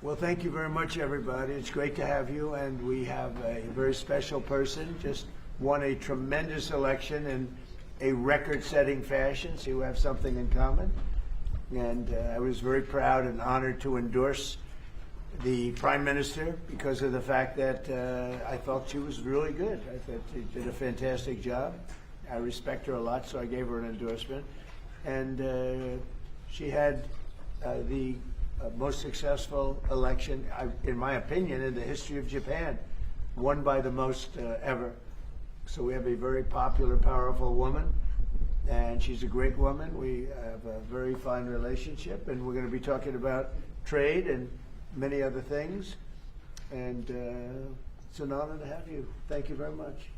Well, thank you very much, everybody. It's great to have you, and we have a very special person, just won a tremendous election in a record-setting fashion, so you have something in common. And I was very proud and honored to endorse the Prime Minister because of the fact that I felt she was really good. I thought she did a fantastic job. I respect her a lot, so I gave her an endorsement. And she had the most successful election, in my opinion, in the history of Japan, won by the most ever. So we have a very popular, powerful woman, and she's a great woman. We have a very fine relationship, and we're going to be talking about trade and many other things. And it's an honor to have you. Thank you very much.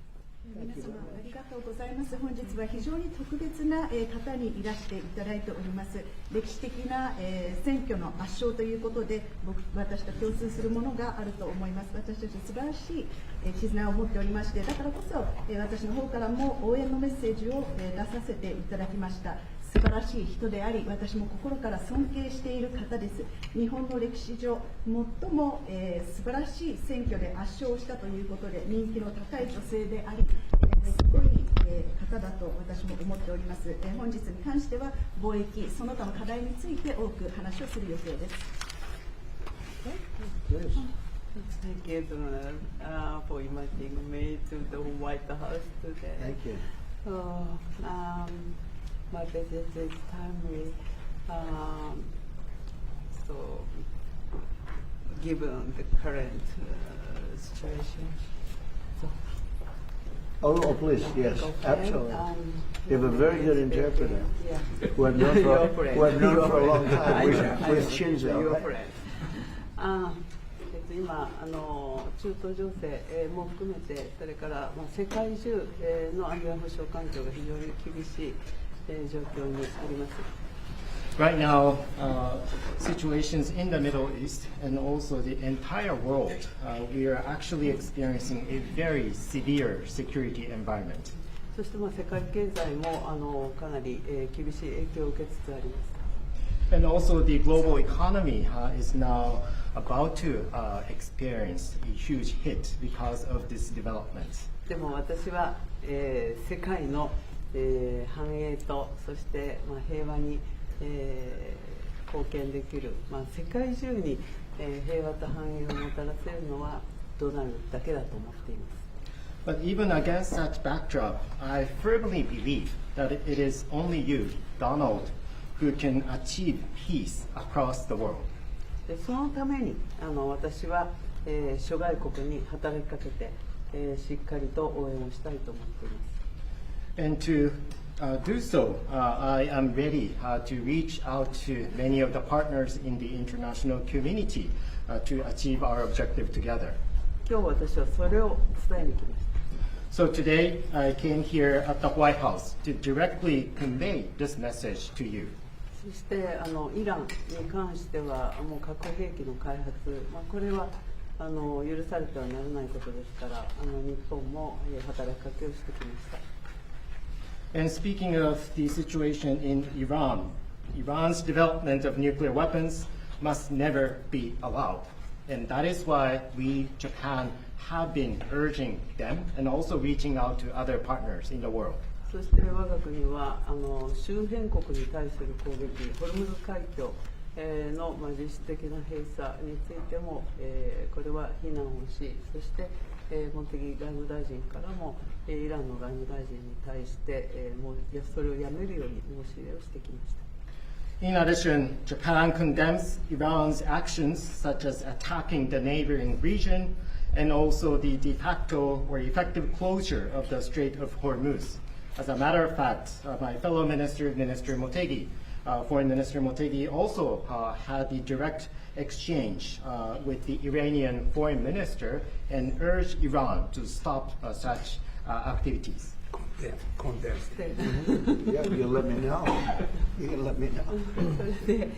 皆様ありがとうございます。本日は非常に特別な方にいらしていただいております。歴史的な選挙の圧勝ということで、私と共通するものがあると思います。私たち素晴らしい絆を持っておりまして、だからこそ私の方からも応援のメッセージを出させていただきました。素晴らしい人であり、私も心から尊敬している方です。日本の歴史上最も素晴らしい選挙で圧勝したということで、人気の高い女性であり、すごい方だと私も思っております。本日に関しては貿易その他の課題について多く話をする予定です。Thank you for inviting me to the White House today. Thank you. My visit is timely, so given the current situation. So, Oh, please, yes, absolutely. You have a very good interpreter yeah. who I've known for a long time with Shinzo. Your Right? friend. 今中東情勢も含めて、それから世界中の安全保障環境が非常に厳しい状況にあります。Right now, situations in the Middle East and also the entire world, we are actually experiencing a very severe security environment. そして世界経済もかなり厳しい影響を受けつつあります。And also the global economy is now about to experience a huge hit because of this development. でも私は、世界の、繁栄とそして、平和に、貢献できる、世界中に、平和と繁栄をもたらせるのはドナルドだけだと思っています。 But even against that backdrop, I firmly believe that it is only you, Donald, who can achieve peace across the world. でそのために私は、諸外国に働きかけて、しっかりと応援をしたいと思っています。 And to do so, I am ready to reach out to many of the partners in the international community to achieve our objective together. 今日私はそれを伝えに来ました。 So today, I came here at the White House to directly convey this message to you. そしてイランに関してはもう核兵器の開発、これは許されてはならないことですから日本も働きかけをしてきました。 And speaking of the situation in Iran, Iran's development of nuclear weapons must never be allowed. And that is why we, Japan, have been urging them and also reaching out to other partners in the world. そして我が国は周辺国に対する攻撃、ホルムズ海峡の実質的な閉鎖についてもこれは非難をし、そして茂木外務大臣からもイランの外務大臣に対してもうそれをやめるように申し入れをしてきました。 In addition, Japan condemns Iran's actions such as attacking the neighboring region and also the de facto or effective closure of the Strait of Hormuz. As a matter of fact, my fellow minister, Minister Motegi, Foreign Minister Motegi, also had the direct exchange with the Iranian foreign minister and urged Iran to stop such activities. Yeah, you'll let me know. You can let me know. それで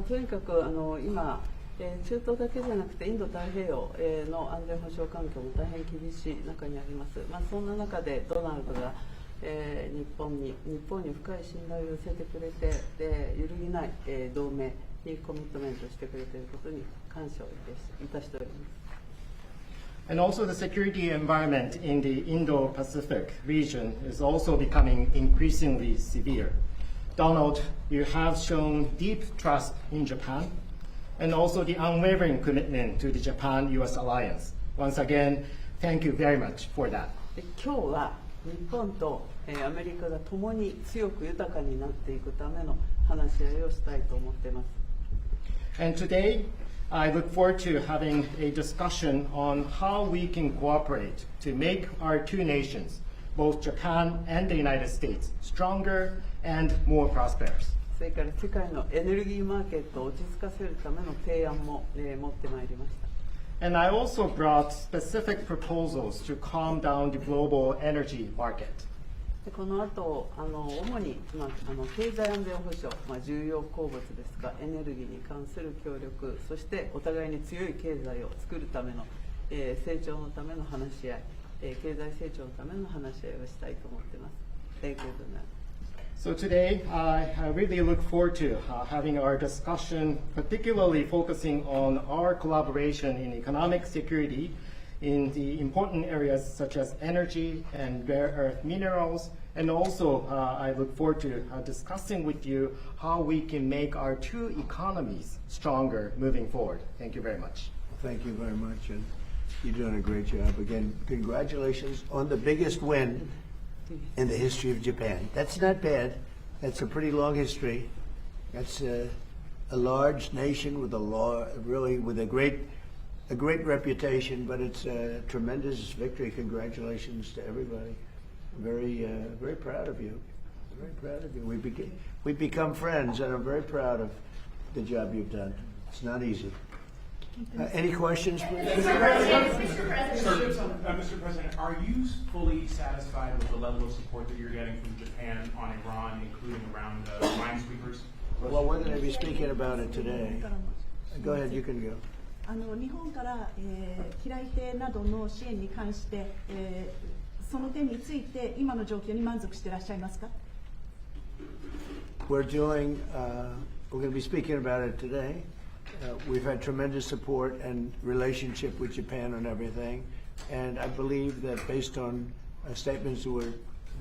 とにかく今中東だけじゃなくてインド太平洋の安全保障環境も大変厳しい中にあります。そんな中でドナルドが日本に深い信頼を寄せてくれて揺るぎない同盟にコミットメントしてくれていることに感謝をいたしております。And also the security environment in the Indo-Pacific region is also becoming increasingly severe. Donald, you have shown deep trust in Japan and also the unwavering commitment to the Japan-US alliance. Once again, thank you very much for that. 今日は日本とアメリカが共に強く豊かになっていくための話し合いをしたいと思っています。And today, I look forward to having a discussion on how we can cooperate to make our two nations, both Japan and the United States, stronger and more prosperous. それから世界のエネルギーマーケットを落ち着かせるための提案も、持ってまいりました。And I also brought specific proposals to calm down the global energy market. でこの後主に、経済安全保障、重要鉱物ですがエネルギーに関する協力、そしてお互いに強い経済を作るための、成長のための話し合い、経済成長のための話し合いをしたいと思っています。Thank you very much. So today, I really look forward to having our discussion, particularly focusing on our collaboration in economic security in the important areas such as energy and rare earth minerals. And also, I look forward to discussing with you how we can make our two economies stronger moving forward. Thank you very much. Thank you very much, and you're doing a great job. Again, congratulations on the biggest win in the history of Japan. That's not bad. That's a pretty long history. That's a large nation with a great reputation, but it's a tremendous victory. Congratulations to everybody. Very proud of you. Very proud of you. We've become friends, and I'm very proud of the job you've done. It's not easy. Any questions, please? Mr. President, are you fully satisfied with the level of support that you're getting from Japan on Iran, including around minesweepers? Well, we're going to be speaking about it today. Go ahead, you can go. 日本から、機雷艇などの支援に関して、その点について今の状況に満足していらっしゃいますか？ We're going to be speaking about it today. We've had tremendous support and relationship with Japan on everything, and I believe that based on statements that were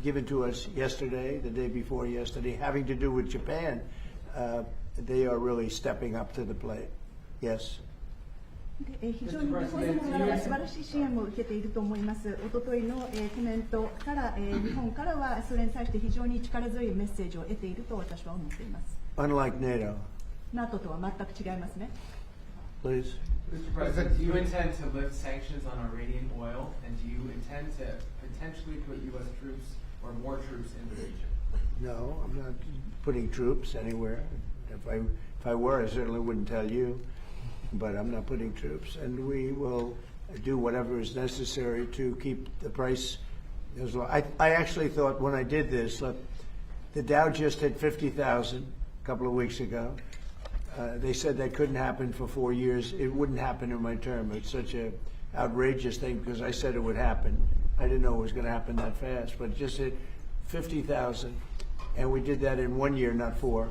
given to us yesterday, the day before yesterday, having to do with Japan, they are really stepping up to the plate. Yes. 非常に日本から素晴らしい支援も受けていると思います。おとといの、コメントから、日本からはそれに対して非常に力強いメッセージを得ていると私は思っています。Unlike NATO. NATO とは全く違いますね。Please. Mr. President, do you intend to lift sanctions on Iranian oil, and do you intend to potentially put U.S. troops or more troops in the region? No, I'm not putting troops anywhere. If I were, I certainly wouldn't tell you. But I'm not putting troops, and we will do whatever is necessary to keep the price as low. I actually thought when I did this, look, the Dow just hit 50,000 a couple of weeks ago. They said that couldn't happen for 4 years. It wouldn't happen in my term. It's such an outrageous thing because I said it would happen. I didn't know it was going to happen that fast, but it just hit 50,000, and we did that in 1 year, not 4.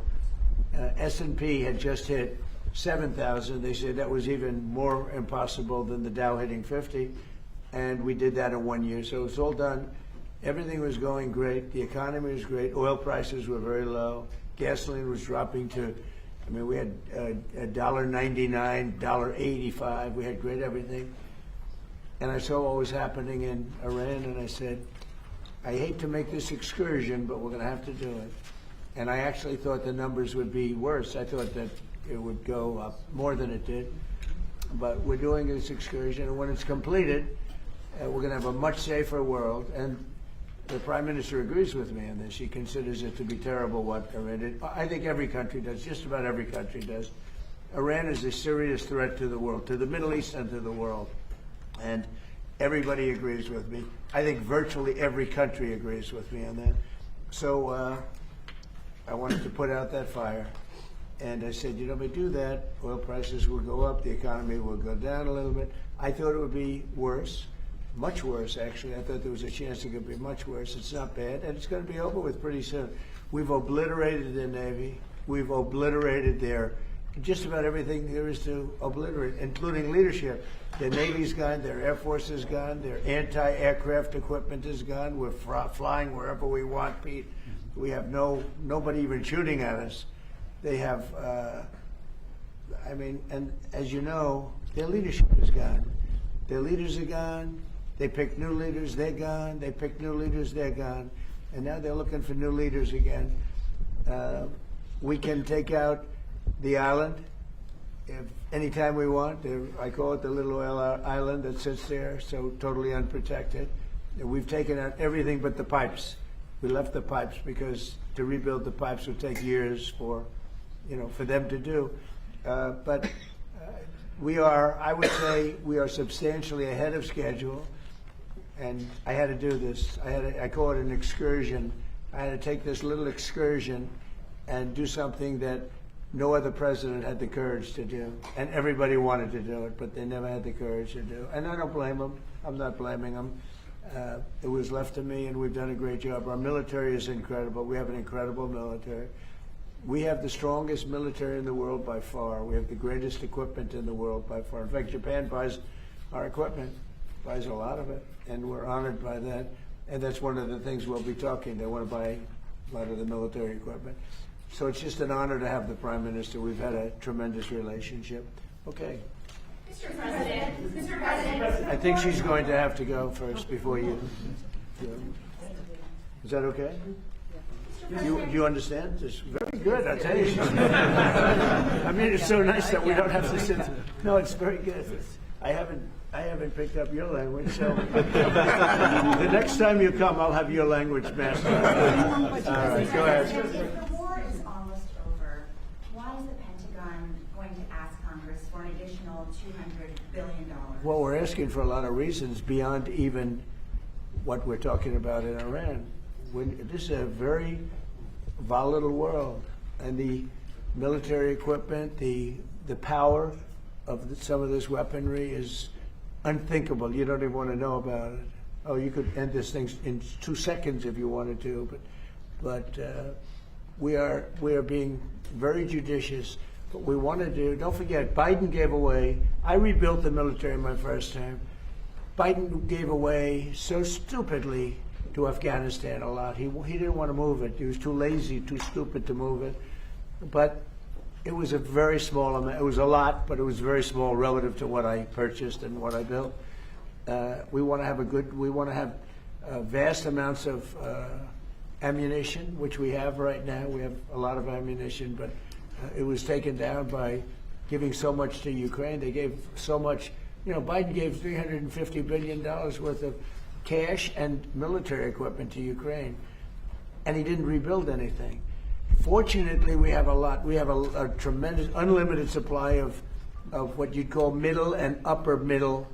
S&P had just hit 7,000. They said that was even more impossible than the Dow hitting 50, and we did that in 1 year. So it's all done. Everything was going great. The economy was great. Oil prices were very low. Gasoline was dropping to, we had $1.99, $1.85. We had great everything. And I saw what was happening in Iran, and I said, I hate to make this excursion, but we're going to have to do it. And I actually thought the numbers would be worse. I thought that it would go up more than it did. But we're doing this excursion, and when it's completed, we're going to have a much safer world. And the Prime Minister agrees with me on this. She considers it to be terrible what Iran did. I think every country does, just about every country does. Iran is a serious threat to the world, to the Middle East and to the world. And everybody agrees with me. I think virtually every country agrees with me on that. So I wanted to put out that fire. And I said, if we do that, oil prices will go up, the economy will go down a little bit. I thought it would be worse, much worse, actually. I thought there was a chance it could be much worse. It's not bad, and it's going to be over with pretty soon. We've obliterated their Navy. We've obliterated their just about everything there is to obliterate, including leadership. The Navy's gone, their Air Force is gone, their anti-aircraft equipment is gone. We're flying wherever we want, Pete. We have nobody even shooting at us. They have, I mean, and as you know, their leadership is gone. Their leaders are gone. They pick new leaders, they're gone. They pick new leaders, they're gone. And now they're looking for new leaders again. We can take out the island if anytime we want. I call it the little oil island that sits there, so totally unprotected. And we've taken out everything but the pipes. We left the pipes because to rebuild the pipes would take years for them to do. But we are, I would say, we are substantially ahead of schedule. And I had to do this. I call it an excursion. I had to take this little excursion and do something that no other president had the courage to do. And everybody wanted to do it, but they never had the courage to do it. And I don't blame them. I'm not blaming them. It was left to me, and we've done a great job. Our military is incredible. We have an incredible military. We have the strongest military in the world by far. We have the greatest equipment in the world by far. In fact, Japan buys our equipment, buys a lot of it, and we're honored by that. And that's one of the things we'll be talking. They want to buy a lot of the military equipment. So it's just an honor to have the Prime Minister. We've had a tremendous relationship. Okay. Mr. President. I think she's going to have to go first before you. Is that okay? Do you understand? It's very good, I tell you. I mean, it's so nice that we don't have to sit. No, it's very good. I haven't picked up your language, so the next time you come, I'll have your language mastered. All right, go ahead. If the war is almost over, why is the Pentagon going to ask Congress for an additional $200 billion? Well, we're asking for a lot of reasons beyond even what we're talking about in Iran. This is a very volatile world, and the military equipment, the power of some of this weaponry is unthinkable. You don't even want to know about it. Oh, you could end this thing in 2 seconds if you wanted to, but we are being very judicious. What we want to do, don't forget, Biden gave away, I rebuilt the military in my first term. Biden gave away so stupidly to Afghanistan a lot. He didn't want to move it. He was too lazy, too stupid to move it. But it was a very small amount. It was a lot, but it was very small relative to what I purchased and what I built. We want to have vast amounts of ammunition, which we have right now. We have a lot of ammunition, but it was taken down by giving so much to Ukraine. They gave so much. Biden gave $350 billion worth of cash and military equipment to Ukraine, and he didn't rebuild anything. Fortunately, we have a lot. We have a tremendous, unlimited supply of what you'd call middle and upper middle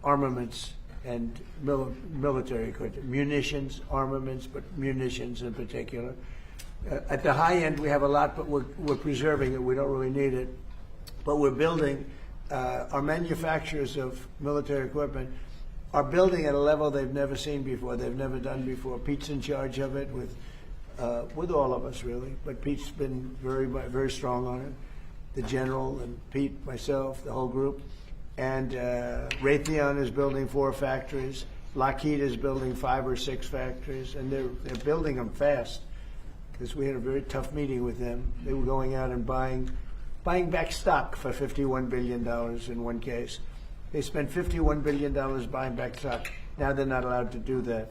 armaments and military equipment, munitions, armaments, but munitions in particular. At the high end, we have a lot, but we're preserving it. We don't really need it, but we're building. Our manufacturers of military equipment are building at a level they've never seen before. They've never done before. Pete's in charge of it with all of us, really. But Pete's been very, very strong on it. The general and Pete, myself, the whole group. And Raytheon is building 4 factories. Lockheed is building 5 or 6 factories, and they're building them fast. Because we had a very tough meeting with them. They were going out and buying back stock for $51 billion in one case. They spent $51 billion buying back stock. Now they're not allowed to do that.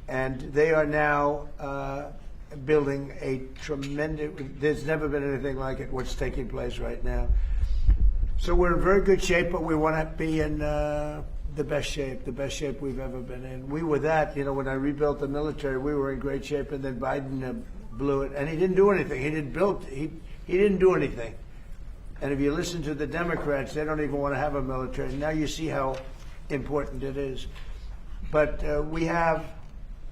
And they are now building a tremendous, there's never been anything like it, what's taking place right now. So we're in very good shape, but we want to be in the best shape we've ever been in. We were that, when I rebuilt the military, we were in great shape, and then Biden blew it, and he didn't do anything. He didn't do anything. And if you listen to the Democrats, they don't even want to have a military. Now you see how important it is. But we have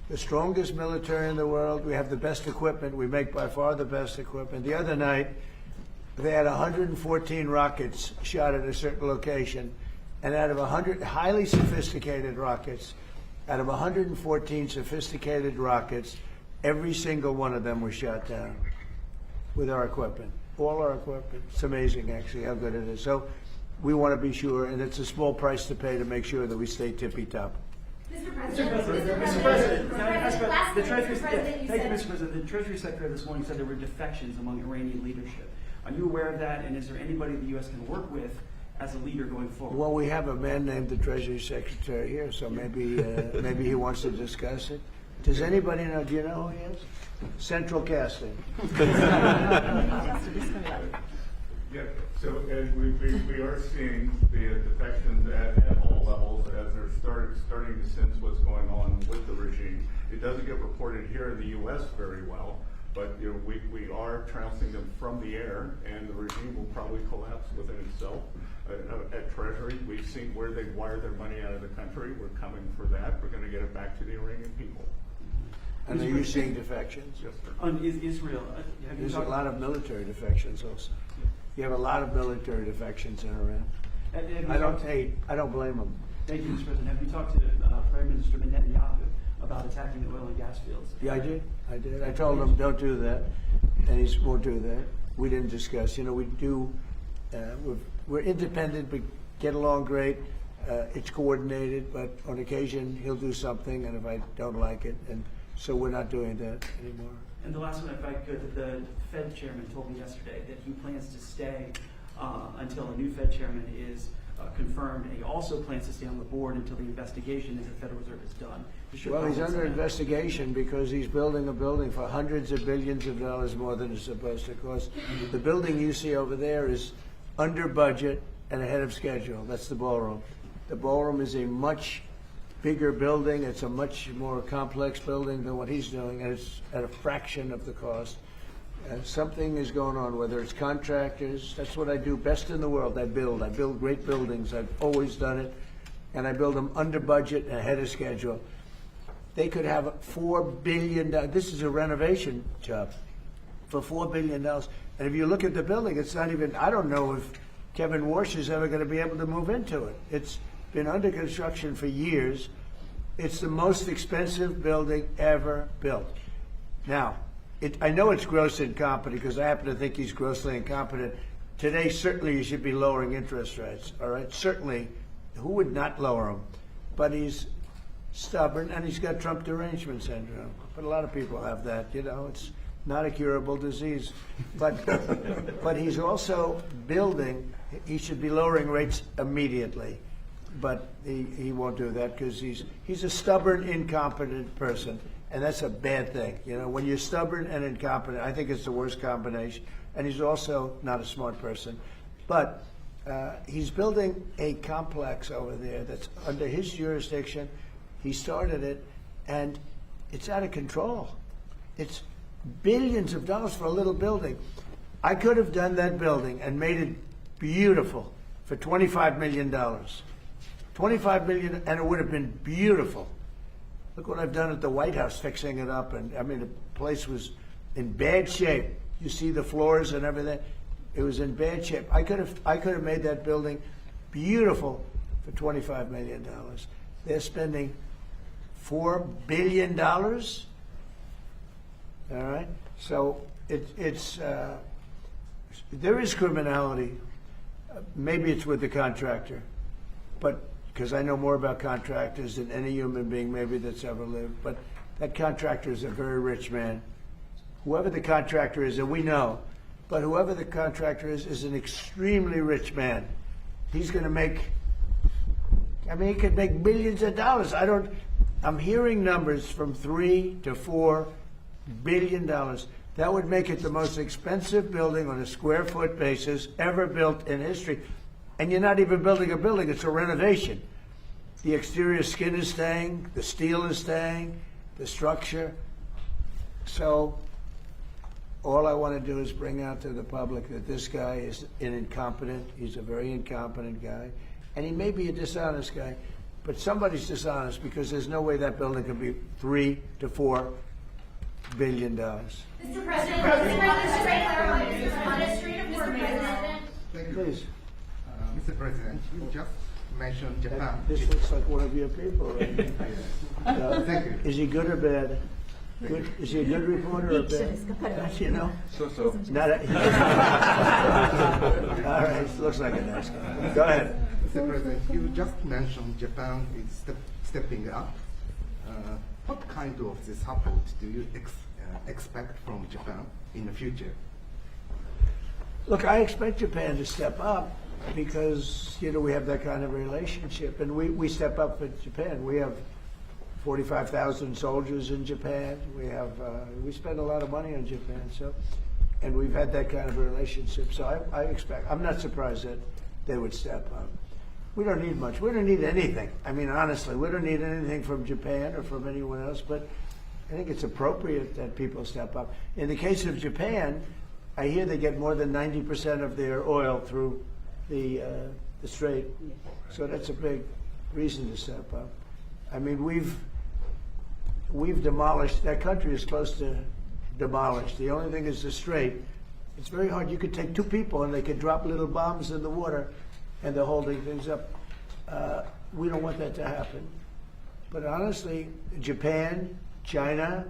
the strongest military in the world. We have the best equipment. We make by far the best equipment. The other night, they had 114 rockets shot at a certain location. And out of 100 highly sophisticated rockets, out of 114 sophisticated rockets, every single one of them was shot down. with our equipment, all our equipment. It's amazing, actually, how good it is. So we want to be sure, and it's a small price to pay to make sure that we stay tippy-top. Mr. President, can I ask about the Treasury? Thank you, Thank you, Mr. Mr. President. The Treasury Secretary this morning said there were defections among Iranian leadership. Are you aware of that, and is there anybody the U.S. can work with as a leader going forward? Well, we have a man named the Treasury Secretary here, so maybe maybe he wants to discuss it. Does anybody know? Do you know who he is? Central Casting. Yeah, so as we are seeing the defections at all levels as they're starting to sense what's going on with the regime. It doesn't get reported here in the U.S. very well, but we are trouncing them from the air, and the regime will probably collapse within itself. At Treasury, we've seen where they wire their money out of the country. We're coming for that. We're going to get it back to the Iranian people. And are you seeing defections? Yes, sir. On Israel, have you There's a talked lot of military defections also. You have a lot of military defections in Iran. have you I don't talked- hate. I don't blame them. Thank you, Mr. President. Have you talked to Prime Minister Netanyahu about attacking the oil and gas fields? Yeah, I did. I told him don't do that, and he won't do that. We didn't discuss. You know, we do. We're independent. We get along great. It's coordinated, but on occasion he'll do something, and if I don't like it, and so we're not doing that anymore. And the last one, if I could, the Fed chairman told me yesterday that he plans to stay until a new Fed chairman is confirmed, and he also plans to stay on the board until the investigation into the Federal Reserve is done. Well, he's under investigation because he's building a building for hundreds of billions of dollars more than it's supposed to cost. The building you see over there is under budget and ahead of schedule. That's the ballroom. The ballroom is a much bigger building. It's a much more complex building than what he's doing, and it's at a fraction of the cost. Something is going on, whether it's contractors. That's what I do best in the world. I build great buildings. I've always done it, and I build them under budget and ahead of schedule. They could have $4 billion. This is a renovation job for $4 billion. And if you look at the building, it's not even, I don't know if Kevin Warsh is ever going to be able to move into it. It's been under construction for years. It's the most expensive building ever built. Now, I know it's grossly incompetent because I happen to think he's grossly incompetent. Today, certainly you should be lowering interest rates, all right? Certainly, who would not lower them? But he's stubborn, and he's got Trump derangement syndrome. But a lot of people have that, you know. It's not a curable disease. But he's also building. He should be lowering rates immediately. But he won't do that because he's a stubborn, incompetent person. And that's a bad thing. You know, when you're stubborn and incompetent, I think it's the worst combination. And he's also not a smart person. But he's building a complex over there that's under his jurisdiction. He started it, and it's out of control. It's billions of dollars for a little building. I could have done that building and made it beautiful for $25 million. $25 million, and it would have been beautiful. Look what I've done at the White House, fixing it up, and I mean the place was in bad shape. You see the floors and everything; it was in bad shape. I could have made that building beautiful for $25 million. They're spending $4 billion. All right, so there is criminality. Maybe it's with the contractor, but because I know more about contractors than any human being maybe that's ever lived. But that contractor is a very rich man. Whoever the contractor is, and we know, but whoever the contractor is an extremely rich man. He's going to make, I mean, he could make billions of dollars. I'm hearing numbers from $3 to $4 billion. That would make it the most expensive building on a square foot basis ever built in history. And you're not even building a building, it's a renovation. The exterior skin is staying, the steel is staying, the structure. So all I want to do is bring out to the public that this guy is an incompetent. He's a very incompetent guy. And he may be a dishonest guy, but somebody's dishonest because there's no way that building could be $3 to $4 billion. Mr. President, on a street of Mr. President. Please. Mr. President, you just mentioned Japan. This looks like one of your people, right? Thank you. Is he good or bad? Good. Is he a good reporter or bad? You know? So. Not a, all right, looks like a nice guy. Go ahead. Mr. President, you just mentioned Japan is stepping up. What kind of the support do you expect from Japan in the future? Look, I expect Japan to step up because, we have that kind of relationship. And we step up for Japan. We have 45,000 soldiers in Japan. We spend a lot of money on Japan. And we've had that kind of a relationship. So I expect, I'm not surprised that they would step up. We don't need much. We don't need anything. I mean, honestly, we don't need anything from Japan or from anyone else, but I think it's appropriate that people step up. In the case of Japan, I hear they get more than 90% of their oil through the strait. So that's a big reason to step up. I mean, we've demolished, that country is close to demolished. The only thing is the strait. It's very hard. You could take two people and they could drop little bombs in the water and they're holding things up. We don't want that to happen. But honestly, Japan, China,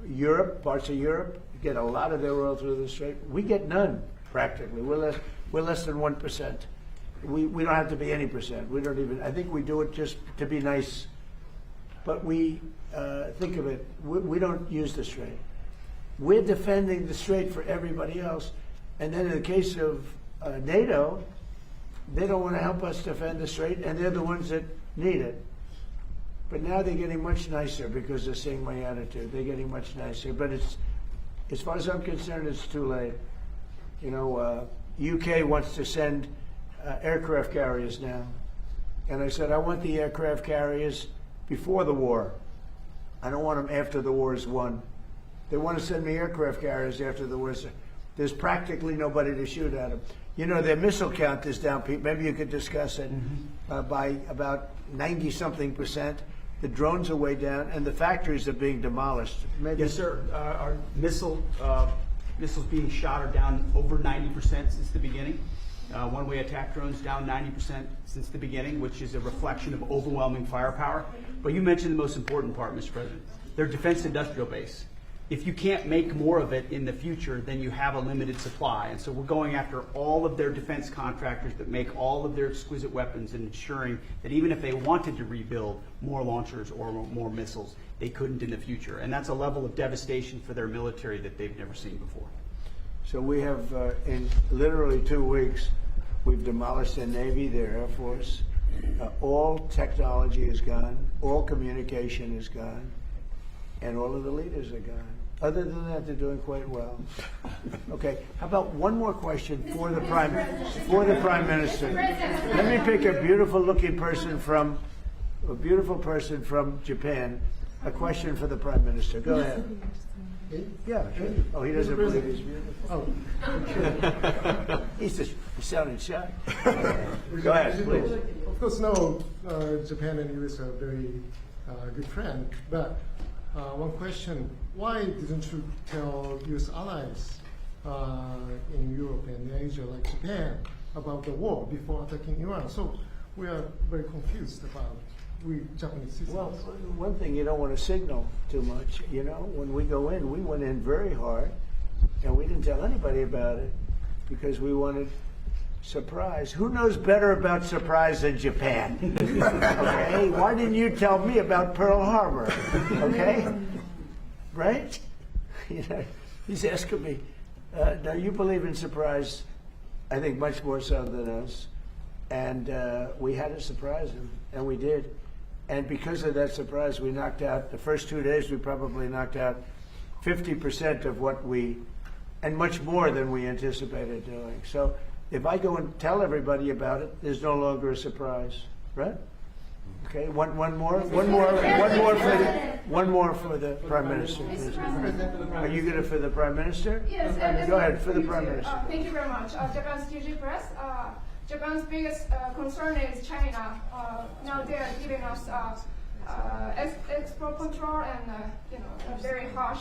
Europe, parts of Europe, get a lot of their oil through the strait. We get none, practically. We're less than 1%. We don't have to be any percent. We don't even, I think we do it just to be nice. But we, think of it, we don't use the strait. We're defending the strait for everybody else. And then in the case of NATO, they don't want to help us defend the strait, and they're the ones that need it. But now they're getting much nicer because they're seeing my attitude. They're getting much nicer. But it's, as far as I'm concerned, it's too late. UK wants to send aircraft carriers now. And I said, I want the aircraft carriers before the war. I don't want them after the war is won. They want to send me aircraft carriers after the war is. There's practically nobody to shoot at them. Their missile count is down. Maybe you could discuss it by about 90-something%. The drones are way down, and the factories are being demolished. Maybe. Yes, sir. Our missiles being shot are down over 90% since the beginning. One-way attack drones down 90% since the beginning, which is a reflection of overwhelming firepower. But you mentioned the most important part, Mr. President. Their defense industrial base. If you can't make more of it in the future, then you have a limited supply. And so we're going after all of their defense contractors that make all of their exquisite weapons and ensuring that even if they wanted to rebuild more launchers or more missiles, they couldn't in the future. And that's a level of devastation for their military that they've never seen before. So we have, in literally 2 weeks, we've demolished their Navy, their Air Force. All technology is gone. All communication is gone. And all of the leaders are gone. Other than that, they're doing quite well. Okay, how about one more question for the Prime Minister? Let me pick a beautiful-looking person from Japan. A question for the Prime Minister. Go ahead. Yeah. Oh, he doesn't believe he's beautiful. Oh, he's sounding shy. Go ahead, please. Of course, no. Japan and US are very good friends, but. One question, why didn't you tell U.S. allies in Europe and Asia, like Japan, about the war before attacking Iran? So we are very confused about we Japanese citizens. Well, one thing, you don't want to signal too much. When we go in, we went in very hard, and we didn't tell anybody about it because we wanted surprise. Who knows better about surprise than Japan? Okay, why didn't you tell me about Pearl Harbor? Okay, right? He's asking me. Now you believe in surprise, I think much more so than us, and we had to surprise him, and we did. And because of that surprise, we knocked out the first 2 days. We probably knocked out 50% of what and much more than we anticipated doing. So. If I go and tell everybody about it, there's no longer a surprise, right? Okay, one more for the Prime Minister. Are you going to for the Prime Minister? Yes. Go ahead for the Prime Minister. Thank you very much. Japan's TG Press. Japan's biggest concern is China. Now they are giving us export control and very harsh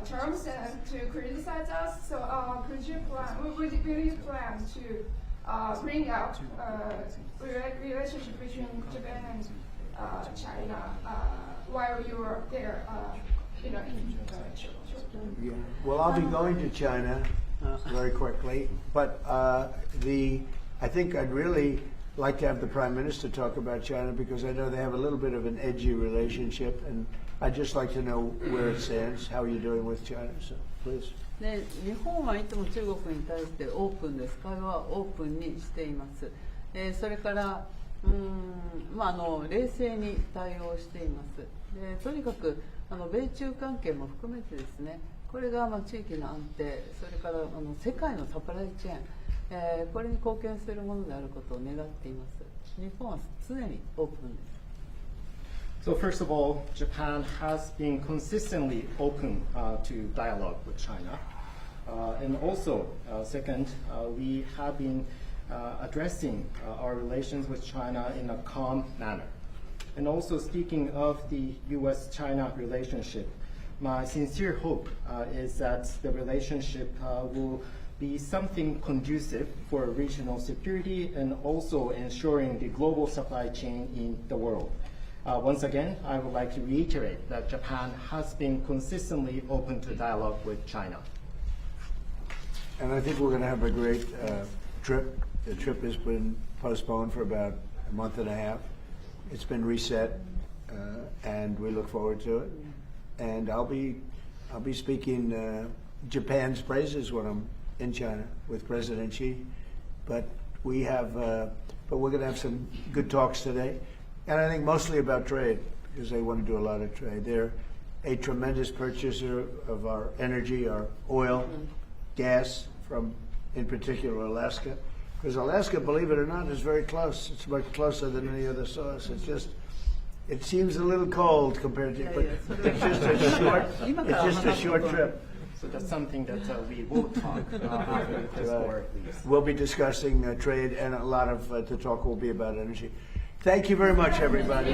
terms to criticize us. So will you plan to bring out relationship between Japan and China while you were there, in Yeah. Well, I'll be going to China very quickly, but I think I'd really like to have the Prime Minister talk about China because I know they have a little bit of an edgy relationship, and I'd just like to know where it stands, how you're doing with China. So, please. で日本はいつも中国に対してオープンです。会話はオープンにしています。それから冷静に対応しています。でとにかく米中関係も含めてですね、これが地域の安定、それから世界のサプライチェーン、これに貢献するものであることを願っています。日本は常にオープンです。So first of all, Japan has been consistently open to dialogue with China. And also, second, we have been addressing our relations with China in a calm manner. And also speaking of the U.S.-China relationship, my sincere hope is that the relationship will be something conducive for regional security and also ensuring the global supply chain in the world. Once again, I would like to reiterate that Japan has been consistently open to dialogue with China. And I think we're going to have a great trip. The trip has been postponed for about a month and a half. It's been reset, and we look forward to it. And I'll be speaking Japan's praises when I'm in China with President Xi. But we're going to have some good talks today. And I think mostly about trade, because they want to do a lot of trade. They're a tremendous purchaser of our energy, our oil, gas from, in particular, Alaska. Because Alaska, believe it or not, is very close. It's much closer than any other source. It seems a little cold compared to, but it's just a short trip. So that's something that we will talk after this war, at least. We'll be discussing trade, and a lot of the talk will be about energy. Thank you very much, everybody.